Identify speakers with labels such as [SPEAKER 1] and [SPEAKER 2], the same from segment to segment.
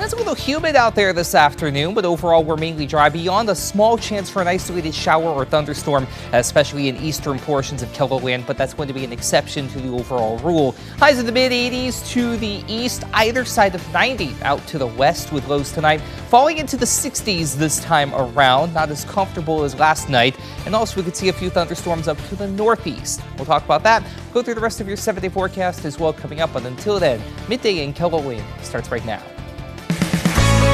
[SPEAKER 1] It's a little humid out there this afternoon, but overall we're mainly dry beyond a small chance for an isolated shower or thunderstorm, especially in eastern portions of KELOLAND, but that's going to be an exception to the overall rule. Highs in the mid-80s to the east, either side of 90 out to the west with lows tonight falling into the 60s this time around, not as comfortable as last night. And also we could see a few thunderstorms up to the northeast. We'll talk about that. Go through the rest of your 7-day forecast as well coming up, but until then, Midday in KELOLAND starts right now.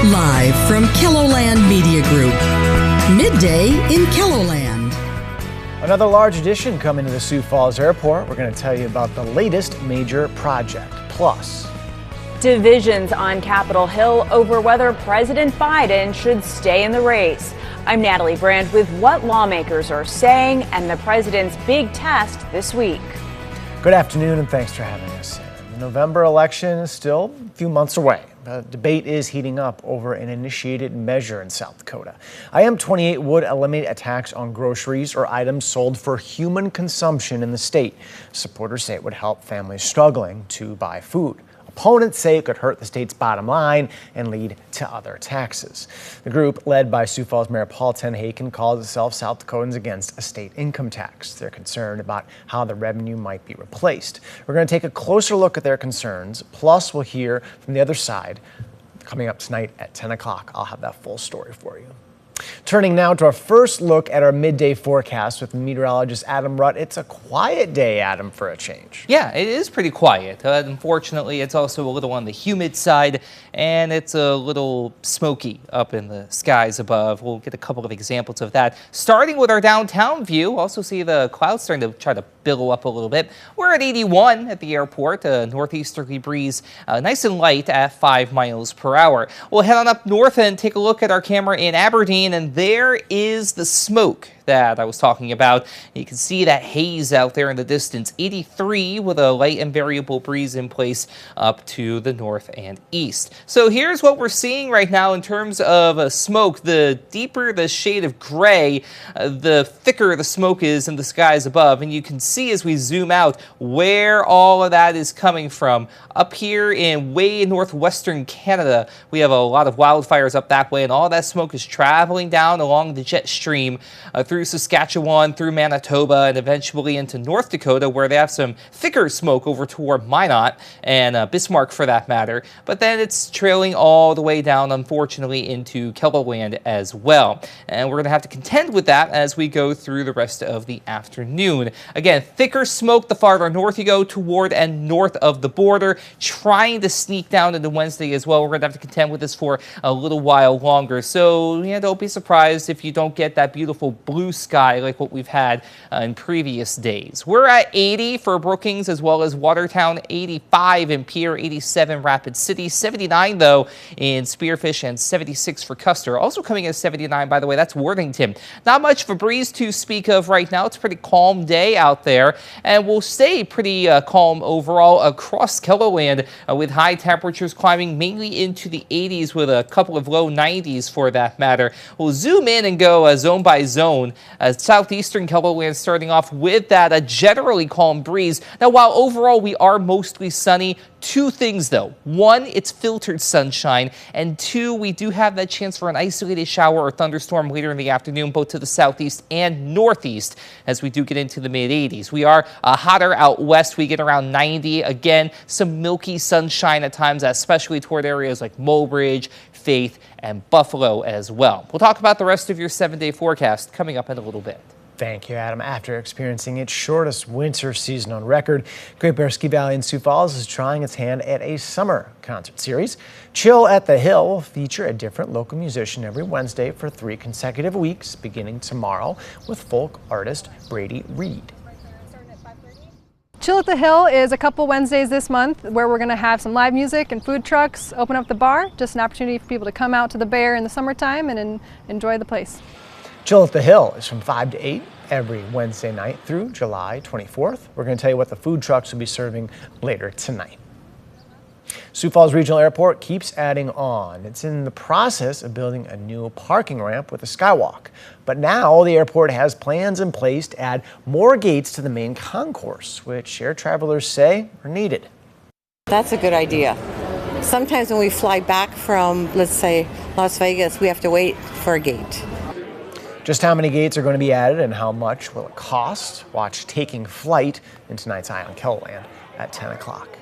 [SPEAKER 2] Live from KELOLAND Media Group, Midday in KELOLAND.
[SPEAKER 3] Another large addition coming to the Sioux Falls Airport. We're going to tell you about the latest major project. Plus,
[SPEAKER 4] divisions on Capitol Hill over whether President Biden should stay in the race. I'm Natalie Brandt with what lawmakers are saying and the president's big test this week.
[SPEAKER 3] Good afternoon and thanks for having us. The November election is still a few months away. The debate is heating up over an initiated measure in South Dakota. IM-28 would eliminate a tax on groceries or items sold for human consumption in the state. Supporters say it would help families struggling to buy food. Opponents say it could hurt the state's bottom line and lead to other taxes. The group, led by Sioux Falls Mayor Paul Tenhaken, calls itself South Dakotans Against a State Income Tax. They're concerned about how the revenue might be replaced. We're going to take a closer look at their concerns. Plus, we'll hear from the other side coming up tonight at 10 o'clock. I'll have that full story for you. Turning now to our first look at our midday forecast with meteorologist Adam Rutt. It's a quiet day, Adam, for a change.
[SPEAKER 1] Yeah, it is pretty quiet. Unfortunately, it's also a little on the humid side, and it's a little smoky up in the skies above. We'll get a couple of examples of that. Starting with our downtown view, also see the clouds starting to try to billow up a little bit. We're at 81 at the airport, a northeasterly breeze, nice and light at 5 miles per hour. We'll head on up north and take a look at our camera in Aberdeen, and there is the smoke that I was talking about. You can see that haze out there in the distance. 83 with a light and variable breeze in place up to the north and east. So here's what we're seeing right now in terms of smoke. The deeper the shade of gray, the thicker the smoke is in the skies above. And you can see as we zoom out where all of that is coming from. Up here in way northwestern Canada, we have a lot of wildfires up that way, and all that smoke is traveling down along the jet stream through Saskatchewan, through Manitoba, and eventually into North Dakota, where they have some thicker smoke over toward Minot and Bismarck for that matter. But then it's trailing all the way down, unfortunately, into KELOLAND as well. And we're going to have to contend with that as we go through the rest of the afternoon. Again, thicker smoke the farther north you go toward and north of the border, trying to sneak down into Wednesday as well. We're going to have to contend with this for a little while longer. So, yeah, don't be surprised if you don't get that beautiful blue sky like what we've had in previous days. We're at 80 for Brookings as well as Watertown, 85 in Pierre, 87 Rapid City, 79 though in Spearfish, and 76 for Custer. Also coming at 79, by the way, that's Worthington. Not much of a breeze to speak of right now. It's a pretty calm day out there, and we'll stay pretty calm overall across KELOLAND with high temperatures climbing mainly into the 80s with a couple of low 90s for that matter. We'll zoom in and go zone by zone. Southeastern KELOLAND starting off with that generally calm breeze. Now, while overall we are mostly sunny, two things though. One, it's filtered sunshine, and two, we do have that chance for an isolated shower or thunderstorm later in the afternoon, both to the southeast and northeast as we do get into the mid-80s. We are hotter out west. We get around 90. Again, some milky sunshine at times, especially toward areas like Mulbridge, Faith, and Buffalo as well. We'll talk about the rest of your 7-day forecast coming up in a little bit.
[SPEAKER 3] Thank you, Adam. After experiencing its shortest winter season on record, Great Bear Ski Valley in Sioux Falls is trying its hand at a summer concert series. Chill at the Hill will feature a different local musician every Wednesday for 3 consecutive weeks, beginning tomorrow with folk artist Brady Reed.
[SPEAKER 5] Chill at the Hill is a couple Wednesdays this month where we're going to have some live music and food trucks, open up the bar, just an opportunity for people to come out to the Bear in the summertime and enjoy the place.
[SPEAKER 3] Chill at the Hill is from 5 to 8 every Wednesday night through July 24th. We're going to tell you what the food trucks will be serving later tonight. Sioux Falls Regional Airport keeps adding on. It's in the process of building a new parking ramp with a skywalk. But now the airport has plans in place to add more gates to the main concourse, which air travelers say are needed.
[SPEAKER 6] That's a good idea. Sometimes when we fly back from, let's say, Las Vegas, we have to wait for a gate.
[SPEAKER 3] Just how many gates are going to be added and how much will it cost? Watch Taking Flight in tonight's Eye on KELOLAND at 10 o'clock.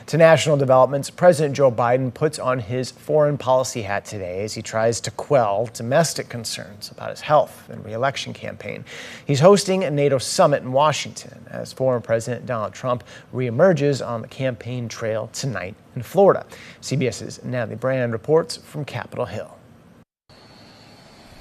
[SPEAKER 3] To national developments, President Joe Biden puts on his foreign policy hat today as he tries to quell domestic concerns about his health and re-election campaign. He's hosting a NATO summit in Washington as former President Donald Trump reemerges on the campaign trail tonight in Florida. CBS's Natalie Brand reports from Capitol Hill.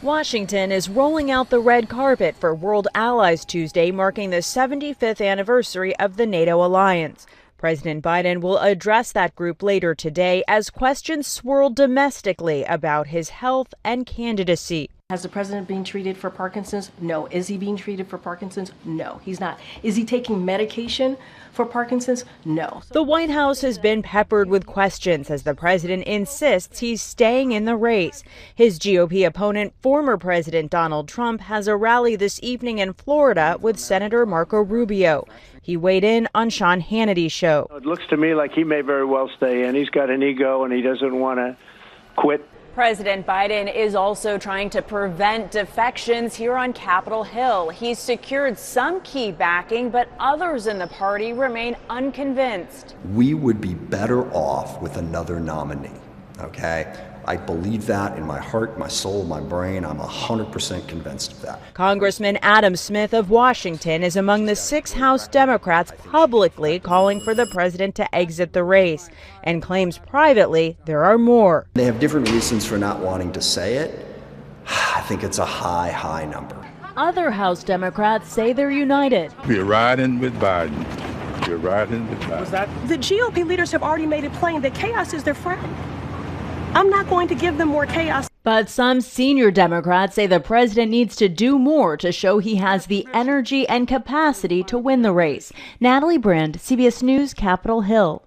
[SPEAKER 7] Washington is rolling out the red carpet for World Allies Tuesday, marking the 75th anniversary of the NATO alliance. President Biden will address that group later today as questions swirl domestically about his health and candidacy.
[SPEAKER 8] Has the president been treated for Parkinson's? No. Is he being treated for Parkinson's? No, he's not. Is he taking medication for Parkinson's? No.
[SPEAKER 7] The White House has been peppered with questions as the president insists he's staying in the race. His GOP opponent, former President Donald Trump, has a rally this evening in Florida with Senator Marco Rubio. He weighed in on Sean Hannity's show.
[SPEAKER 9] It looks to me like he may very well stay in. He's got an ego and he doesn't want to quit.
[SPEAKER 4] President Biden is also trying to prevent defections here on Capitol Hill. He's secured some key backing, but others in the party remain unconvinced.
[SPEAKER 10] We would be better off with another nominee, okay? I believe that in my heart, my soul, my brain. I'm 100% convinced of that.
[SPEAKER 7] Congressman Adam Smith of Washington is among the 6 House Democrats publicly calling for the president to exit the race and claims privately there are more.
[SPEAKER 10] They have different reasons for not wanting to say it. I think it's a high number.
[SPEAKER 7] Other House Democrats say they're united.
[SPEAKER 11] We're riding with Biden. We're riding with Biden.
[SPEAKER 8] The GOP leaders have already made it plain that chaos is their friend. I'm not going to give them more chaos.
[SPEAKER 7] But some senior Democrats say the president needs to do more to show he has the energy and capacity to win the race. Natalie Brand, CBS News, Capitol Hill.